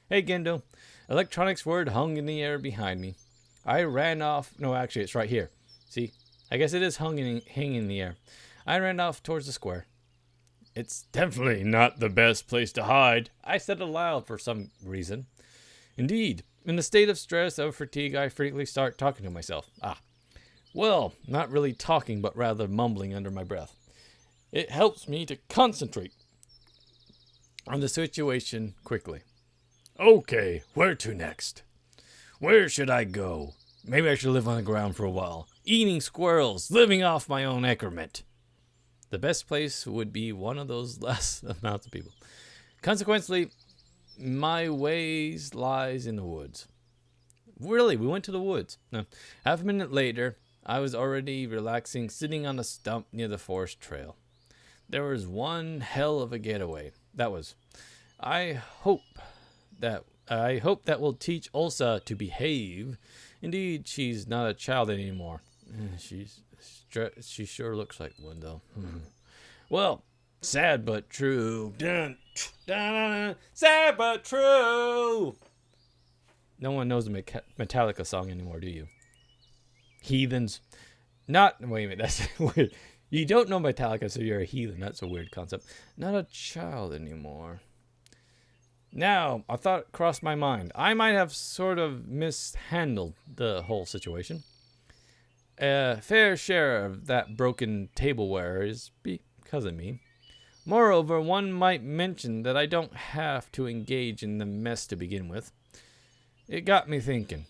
Hey, Gendo. Electronics word hung in the air behind me. I ran off. No, actually, it's right here. See? I guess it is hanging in the air. I ran off towards the square. It's definitely not the best place to hide, I said aloud for some reason. Indeed, in a state of stress or fatigue, I frequently start talking to myself. Well, not really talking, but rather mumbling under my breath. It helps me to concentrate on the situation quickly. Okay, where to next? Where should I go? Maybe I should live on the ground for a while, eating squirrels, living off my own excrement. The best place would be one of those less amounts of people. Consequently, my ways lies in the woods. Really, we went to the woods. Now, half a minute later, I was already relaxing, sitting on a stump near the forest trail. There was one hell of a getaway. That was. I hope that will teach Ulsa to behave. Indeed, she's not a child anymore. She sure looks like one, though. Well, sad but true. Dun, dun, sad but true. No one knows the Metallica song anymore, do you? Heathens. Wait a minute, that's weird. You don't know Metallica, so you're a heathen. That's a weird concept. Not a child anymore. Now, a thought crossed my mind. I might have sort of mishandled the whole situation. A fair share of that broken tableware is because of me. Moreover, one might mention that I don't have to engage in the mess to begin with. It got me thinking.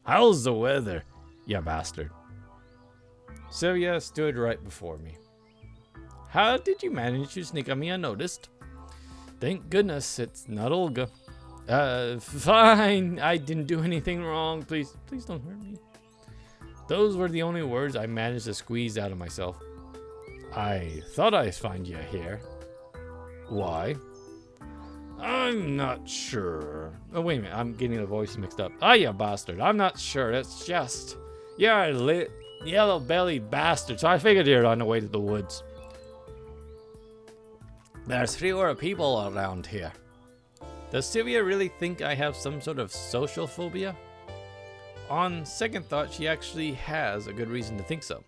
How's the weather, you bastard? Sylvia stood right before me. How did you manage to sneak on me unnoticed? Thank goodness it's not Olga. Fine. I didn't do anything wrong. Please don't hurt me. Those were the only words I managed to squeeze out of myself. I thought I'd find you here. Why? I'm not sure. Oh, wait a minute. I'm getting the voices mixed up. You bastard. I'm not sure. It's just... You're a yellow-bellied bastard, so I figured you're on the way to the woods. There's fewer people around here. Does Sylvia really think I have some sort of social phobia? On second thought, she actually has a good reason to think so.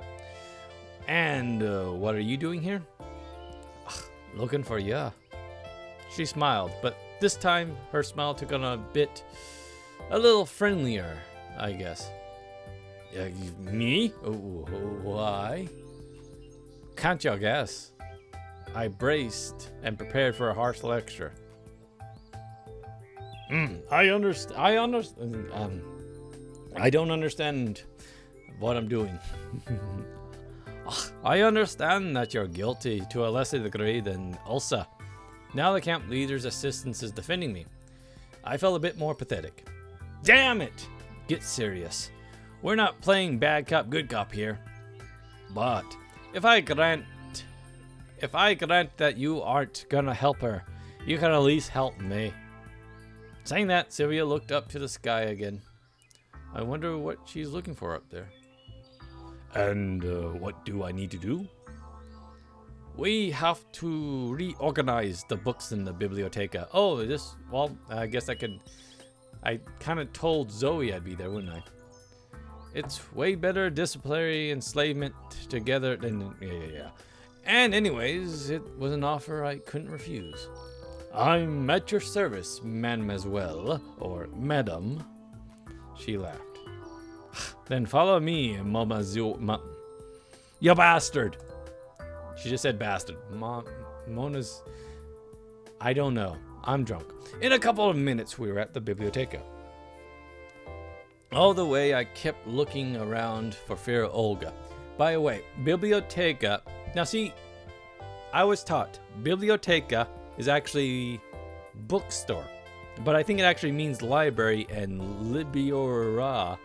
And what are you doing here? Looking for ya. She smiled, but this time her smile took on a little friendlier, I guess. Me? Why? Can't you guess? I braced and prepared for a harsh lecture. I don't understand what I'm doing. I understand that you're guilty to a lesser degree than Ulsa. Now the camp leader's assistance is defending me. I felt a bit more pathetic. Damn it! Get serious. We're not playing bad cop, good cop here. But if I grant that you aren't gonna help her, you can at least help me. Saying that, Sylvia looked up to the sky again. I wonder what she's looking for up there. And what do I need to do? We have to reorganize the books in the biblioteca. I guess I kind of told Zoe I'd be there, wouldn't I? It's way better disciplinary enslavement together than... Yeah. And anyways, it was an offer I couldn't refuse. I'm at your service, mademoiselle, or madam. She laughed. Then follow me, mademoiselle. You bastard! She just said bastard. Mona's... I don't know. I'm drunk. In a couple of minutes, we were at the biblioteca. All the way, I kept looking around for fear of Olga. By the way, biblioteca... Now see, I was taught biblioteca is actually bookstore. But I think it actually means library, and libiora...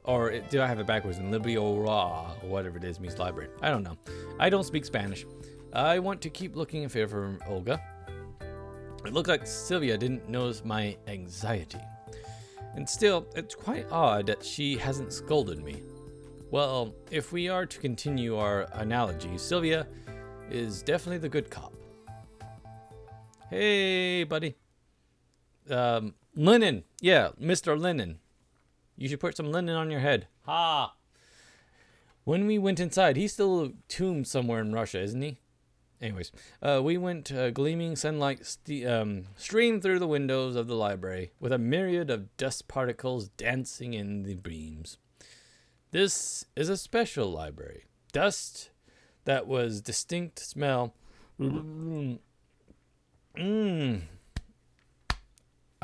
Or did I have it backwards? And libiora, or whatever it is, means library. I don't know. I don't speak Spanish. I want to keep looking in favor of Olga. It looked like Sylvia didn't notice my anxiety. And still, it's quite odd that she hasn't scolded me. Well, if we are to continue our analogy, Sylvia is definitely the good cop. Hey, buddy. Linen. Yeah, Mr. Linen. You should put some linen on your head. Ha! When we went inside, he's still tombed somewhere in Russia, isn't he? Anyways, we went. Gleaming sunlight streamed through the windows of the library, with a myriad of dust particles dancing in the beams. This is a special library. Dust that was distinct smell. I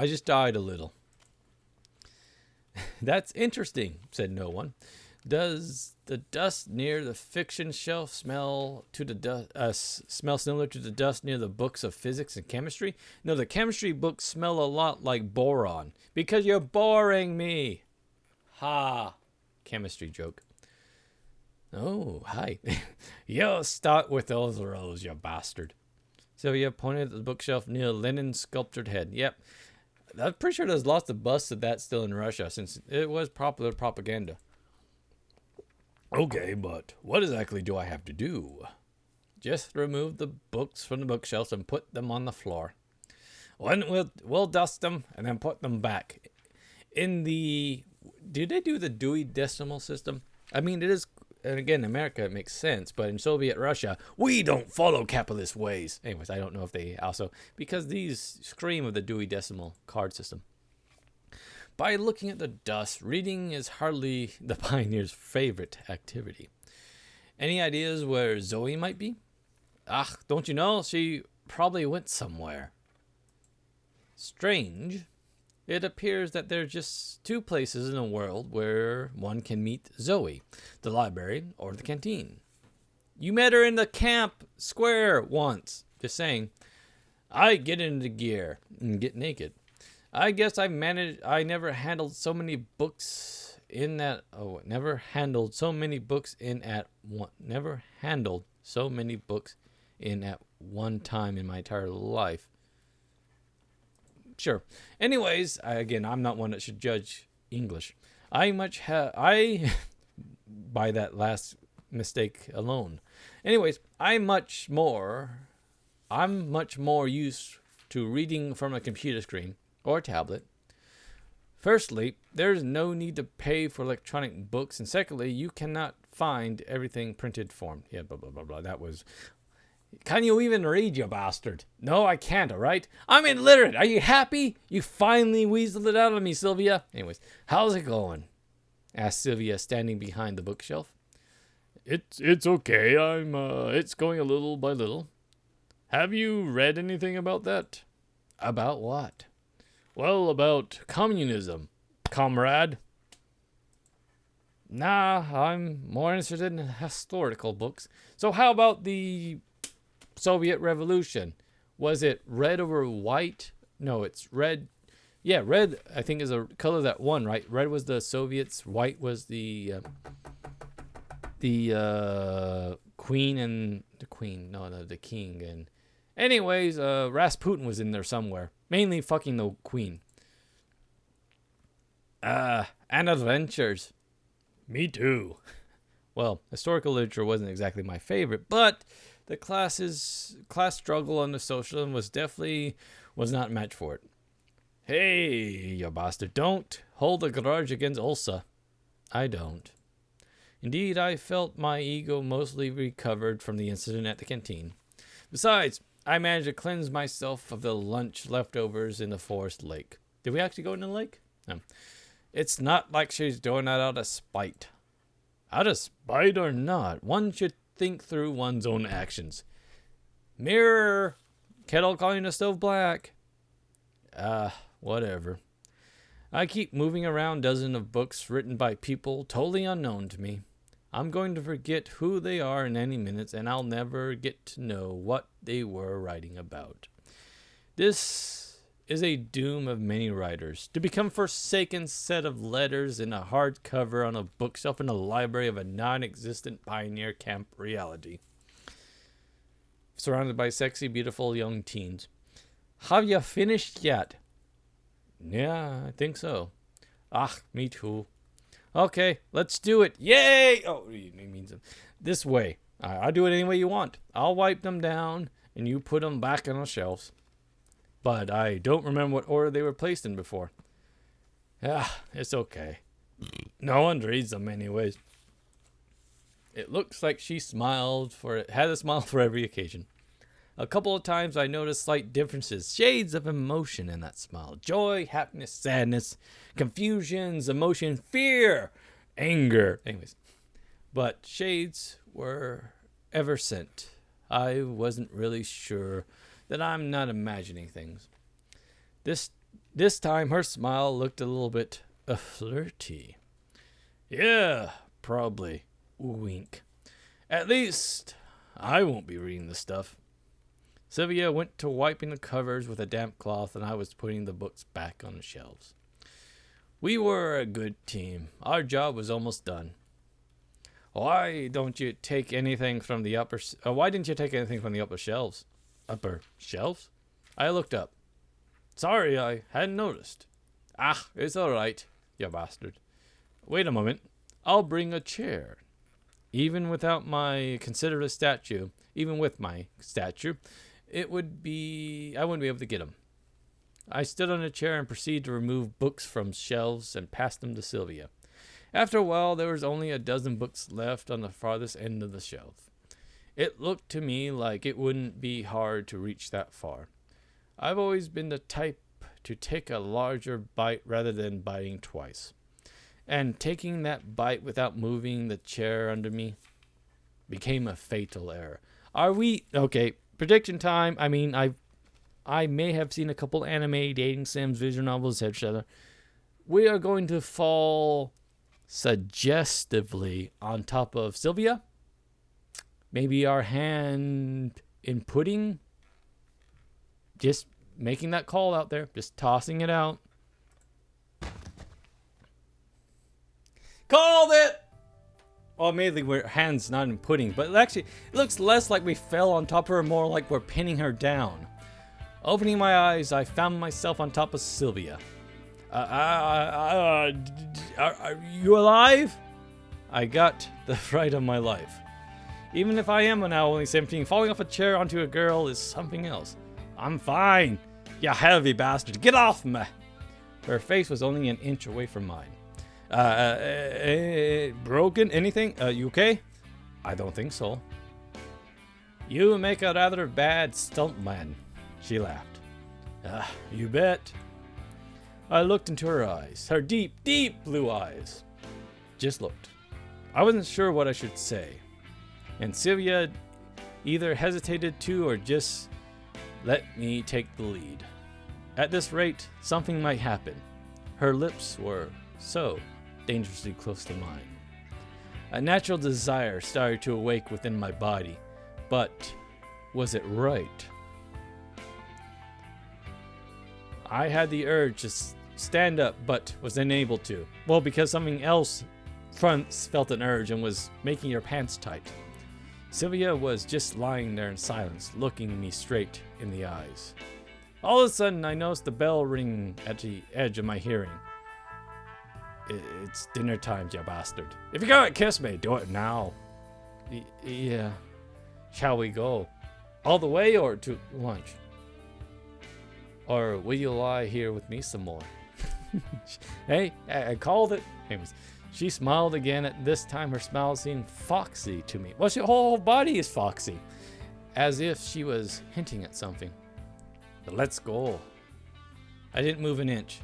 just died a little. That's interesting, said no one. Does the dust near the fiction shelf smell similar to the dust near the books of physics and chemistry? No, the chemistry books smell a lot like boron. Because you're boring me. Ha. Chemistry joke. Oh, hi. You start with those rows, you bastard. Sylvia pointed at the bookshelf near Lenin's sculptured head. Yep. I'm pretty sure there's lots of busts of that still in Russia, since it was popular propaganda. Okay, but what exactly do I have to do? Just remove the books from the bookshelves and put them on the floor. We'll dust them and then put them back. In the... Did they do the Dewey Decimal System? I mean, it is... And again, America, it makes sense. But in Soviet Russia, we don't follow capitalist ways. Anyways, I don't know if they also... Because these scream of the Dewey Decimal card system. By looking at the dust, reading is hardly the pioneer's favorite activity. Any ideas where Zoe might be? Don't you know? She probably went somewhere. Strange. It appears that there are just two places in the world where one can meet Zoe. The library or the canteen. You met her in the camp square once. Just saying. I get into gear and get naked. I guess I never handled so many books in at one time in my entire life. Sure. Anyways, I'm not one that should judge English. By that last mistake alone. Anyways, I'm much more used to reading from a computer screen or tablet. Firstly, there's no need to pay for electronic books, and secondly, you cannot find everything printed form. Yeah, blah, blah, blah, blah. That was... Can you even read, you bastard? No, I can't, all right? I'm illiterate. Are you happy? You finally weaseled it out of me, Sylvia. Anyways, how's it going? Asked Sylvia, standing behind the bookshelf. It's okay. It's going a little by little. Have you read anything about that? About what? Well, about communism, comrade. Nah, I'm more interested in historical books. So how about the Soviet Revolution? Was it red over white? No, it's red. Yeah, red, I think, is a color that won, right? Red was the Soviets. White was the queen and the queen. No, the king. And anyways, Rasputin was in there somewhere. Mainly fucking the queen. And adventures. Me too. Well, historical literature wasn't exactly my favorite, but the class struggle on the socialism was not matched for it. Hey, you bastard, don't hold a grudge against Ulsa. I don't. Indeed, I felt my ego mostly recovered from the incident at the canteen. Besides, I managed to cleanse myself of the lunch leftovers in the forest lake. Did we actually go in the lake? No. It's not like she's doing that out of spite. Out of spite or not, one should think through one's own actions. Mirror! Kettle calling the stove black. Whatever. I keep moving around dozens of books written by people totally unknown to me. I'm going to forget who they are in any minutes, and I'll never get to know what they were writing about. This is a doom of many writers, to become forsaken set of letters in a hardcover on a bookshelf in a library of a non-existent pioneer camp reality. Surrounded by sexy, beautiful young teens. Have you finished yet? Yeah, I think so. Me too. Okay, let's do it. Yay! Oh, he means this way. I'll do it any way you want. I'll wipe them down, and you put them back on the shelves. but I don't remember what order they were placed in before. Ah, it's okay. No one reads them anyways. It looks like she had a smile for every occasion. A couple of times I noticed slight differences, shades of emotion in that smile. Joy, happiness, sadness, confusions, emotion, fear, anger. Anyways, but shades were ever sent. I wasn't really sure that I'm not imagining things. This time her smile looked a little bit flirty. Yeah, probably. Wink. At least I won't be reading this stuff. Sylvia went to wiping the covers with a damp cloth, and I was putting the books back on the shelves. We were a good team. Our job was almost done. Why didn't you take anything from the upper shelves? Upper shelves? I looked up. Sorry, I hadn't noticed. Ah, it's all right, you bastard. Wait a moment. I'll bring a chair. Even with my stature, I wouldn't be able to get him. I stood on a chair and proceeded to remove books from shelves and pass them to Sylvia. After a while, there was only a dozen books left on the farthest end of the shelf. It looked to me like it wouldn't be hard to reach that far. I've always been the type to take a larger bite rather than biting twice. And taking that bite without moving the chair under me became a fatal error. Okay, prediction time. I mean, I may have seen a couple anime, dating sims, visual novels, etc. We are going to fall suggestively on top of Sylvia. Maybe our hand in pudding. Just making that call out there. Just tossing it out. Called it! Well, mainly we're hands not in pudding, but it looks less like we fell on top of her, more like we're pinning her down. Opening my eyes, I found myself on top of Sylvia. Are you alive? I got the fright of my life. Even if I am now only 17, falling off a chair onto a girl is something else. I'm fine. You heavy bastard. Get off me. Her face was only an inch away from mine. Broken? Anything? You okay? I don't think so. You make a rather bad stuntman. She laughed. You bet. I looked into her eyes. Her deep, deep blue eyes. Just looked. I wasn't sure what I should say. And Sylvia either hesitated to or just let me take the lead. At this rate, something might happen. Her lips were so dangerously close to mine. A natural desire started to awake within my body, but was it right? I had the urge to stand up, but was unable to. Well, because something else felt an urge and was making her pants tight. Sylvia was just lying there in silence, looking me straight in the eyes. All of a sudden, I noticed the bell ring at the edge of my hearing. It's dinner time, you bastard. If you're gonna kiss me, do it now. Yeah. Shall we go? All the way or to lunch? Or will you lie here with me some more? Hey, I called it. Anyways, she smiled again. At this time, her smile seemed foxy to me. Well, her whole body is foxy. As if she was hinting at something. Let's go. I didn't move an inch.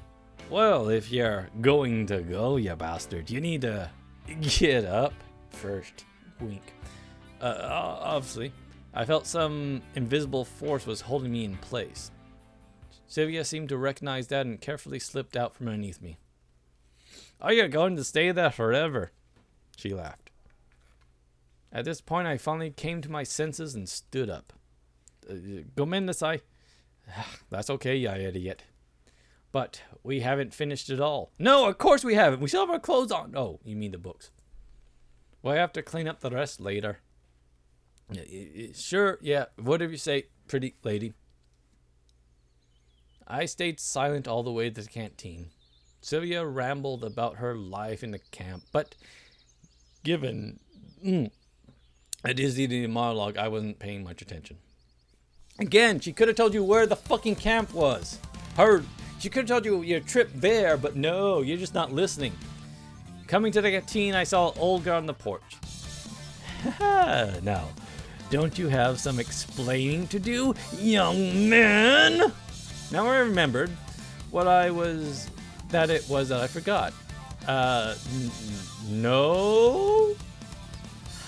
Well, if you're going to go, you bastard, you need to get up first. Wink. Obviously, I felt some invisible force was holding me in place. Sylvia seemed to recognize that and carefully slipped out from underneath me. Are you going to stay there forever? She laughed. At this point, I finally came to my senses and stood up. Gomendasai. That's okay, you idiot. But we haven't finished it all. No, of course we haven't. We still have our clothes on. Oh, you mean the books. Well, I have to clean up the rest later. Sure, yeah, whatever you say, pretty lady. I stayed silent all the way to the canteen. Sylvia rambled about her life in the camp, but given a Disney monologue, I wasn't paying much attention. Again, she could have told you where the fucking camp was. She could have told you your trip there, but no, you're just not listening. Coming to the canteen, I saw Olga on the porch. Now, don't you have some explaining to do, young man? Now I remembered that I forgot. No?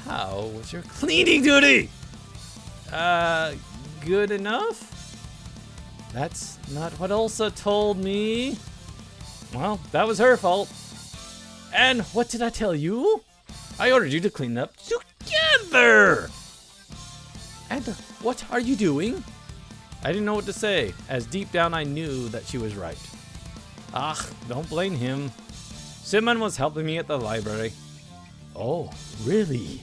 How was your cleaning duty? Good enough? That's not what Elsa told me. Well, that was her fault. And what did I tell you? I ordered you to clean up together. And what are you doing? I didn't know what to say, as deep down I knew that she was right. Don't blame him. Simon was helping me at the library. Oh, really?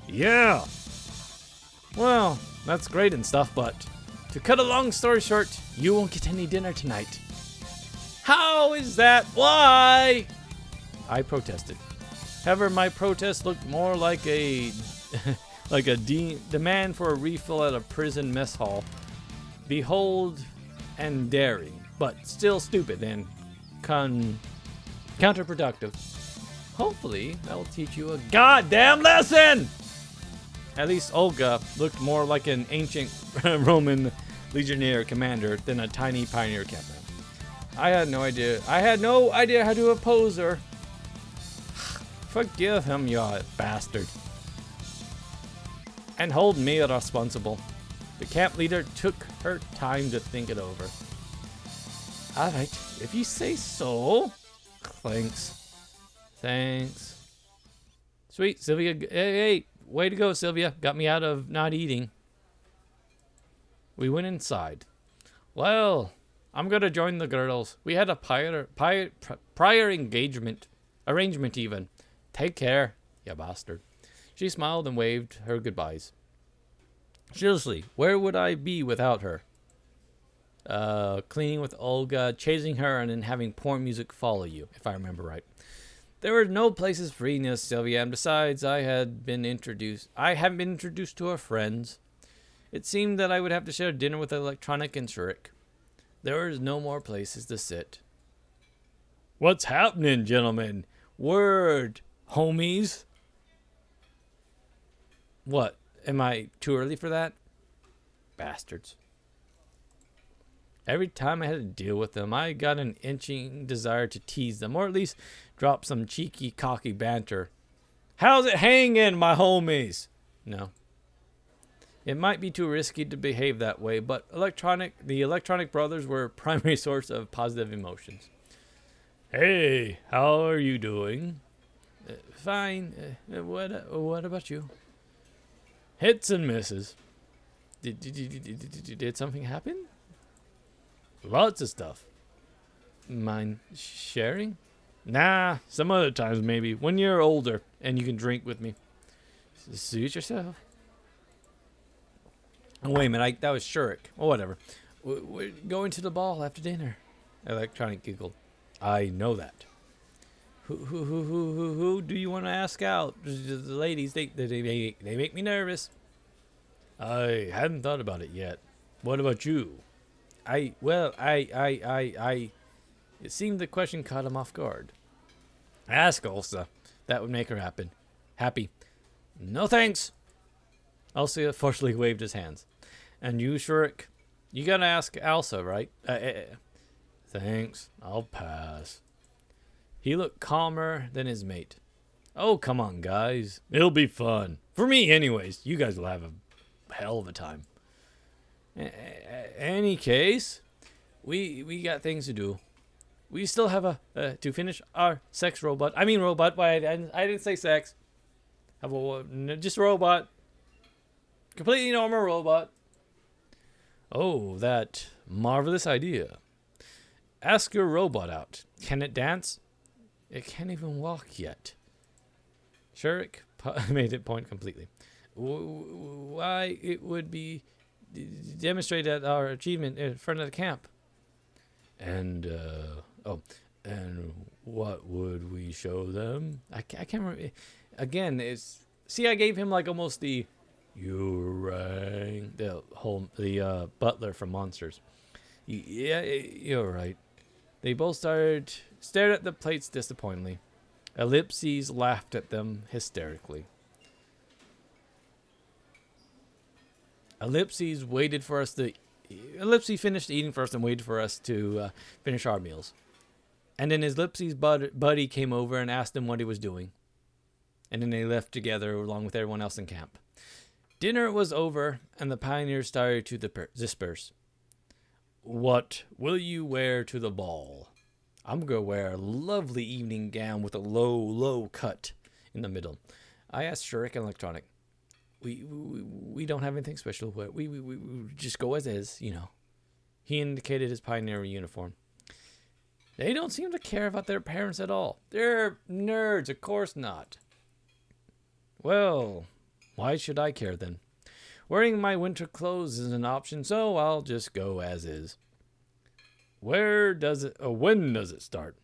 Yeah. Well, that's great and stuff, but to cut a long story short, you won't get any dinner tonight. How is that? Why? I protested. However, my protest looked more like a demand for a refill at a prison mess hall. Behold and daring, but still stupid and counterproductive. Hopefully, that'll teach you a goddamn lesson! At least Olga looked more like an ancient Roman legionnaire commander than a tiny pioneer campman. I had no idea how to oppose her. Forgive him, you bastard. And hold me responsible. The camp leader took her time to think it over. Alright, if you say so. Thanks. Sweet, Sylvia. Hey, way to go, Sylvia. Got me out of not eating. We went inside. Well, I'm gonna join the girls. We had a prior arrangement even. Take care, you bastard. She smiled and waved her goodbyes. Seriously, where would I be without her? Cleaning with Olga, chasing her, and then having porn music follow you, if I remember right. There were no places free near Sylvia, and besides, I hadn't been introduced to her friends. It seemed that I would have to share dinner with Electronic and Shurik. There was no more places to sit. What's happening, gentlemen? Word, homies. What? Am I too early for that? Bastards. Every time I had to deal with them, I got an itching desire to tease them, or at least drop some cheeky, cocky banter. How's it hanging, my homies? No. It might be too risky to behave that way, but the Electronic brothers were a primary source of positive emotions. Hey, how are you doing? Fine. What about you? Hits and misses. Did something happen? Lots of stuff. Mind sharing? Nah, some other times maybe. When you're older and you can drink with me. Suit yourself. Oh, wait a minute, that was Shurik. Oh, whatever. We're going to the ball after dinner. Electronic giggled. I know that. Who do you want to ask out? The ladies, they make me nervous. I hadn't thought about it yet. What about you? It seemed the question caught him off guard. Ask Elsa. That would make her happy. No thanks. Elsa forcefully waved his hands. And you, Shurik? You gotta ask Elsa, right? Thanks. I'll pass. He looked calmer than his mate. Oh, come on, guys. It'll be fun. For me, anyways. You guys will have a hell of a time. Any case, we got things to do. We still have to finish our sex robot. I mean robot, but I didn't say sex. Just robot. Completely normal robot. Oh, that marvelous idea. Ask your robot out. Can it dance? It can't even walk yet. Shurik made it point completely. Why, it would be demonstrated at our achievement in front of the camp. And what would we show them? I can't remember. Again, I gave him like almost the You rang the butler from Monsters. Yeah, you're right. They both stared at the plates disappointingly. Ellipses laughed at them hysterically. Ellipses waited for us to. Ellipses finished eating first and waited for us to finish our meals. And then his Ellipses buddy came over and asked him what he was doing. And then they left together along with everyone else in camp. Dinner was over, and the pioneers started to disperse. What will you wear to the ball? I'm going to wear a lovely evening gown with a low cut in the middle. I asked Shurik and Electronic. We don't have anything special. We just go as is, you know. He indicated his pioneer uniform. They don't seem to care about their parents at all. They're nerds, of course not. Well, why should I care then? Wearing my winter clothes is an option, so I'll just go as is. When does it start?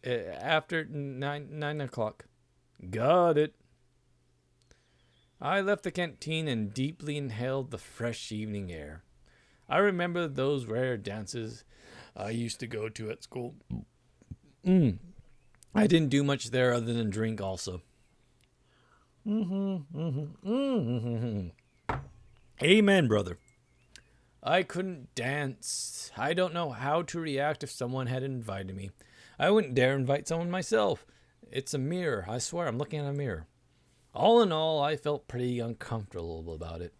After 9 o'clock. Got it. I left the canteen and deeply inhaled the fresh evening air. I remember those rare dances I used to go to at school. I didn't do much there other than drink also. Amen, brother. I couldn't dance. I don't know how to react if someone had invited me. I wouldn't dare invite someone myself. It's a mirror. I swear, I'm looking at a mirror. All in all, I felt pretty uncomfortable about it.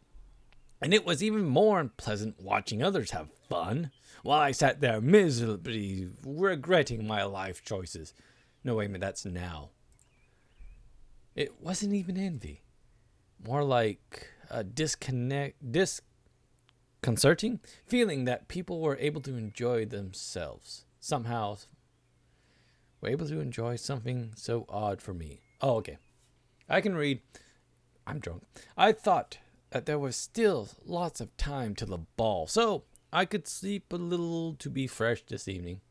And it was even more unpleasant watching others have fun, while I sat there miserably regretting my life choices. No, wait a minute, that's now. It wasn't even envy. More like a disconcerting feeling that people were able to enjoy themselves. Somehow were able to enjoy something so odd for me. Oh, okay. I can read. I'm drunk. I thought that there was still lots of time till the ball, so I could sleep a little to be fresh this evening.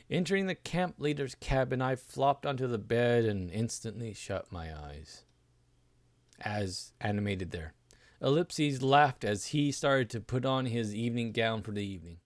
Entering the camp leader's cabin, I flopped onto the bed and instantly shut my eyes. As animated there. Ellipses laughed as he started to put on his evening gown for the evening.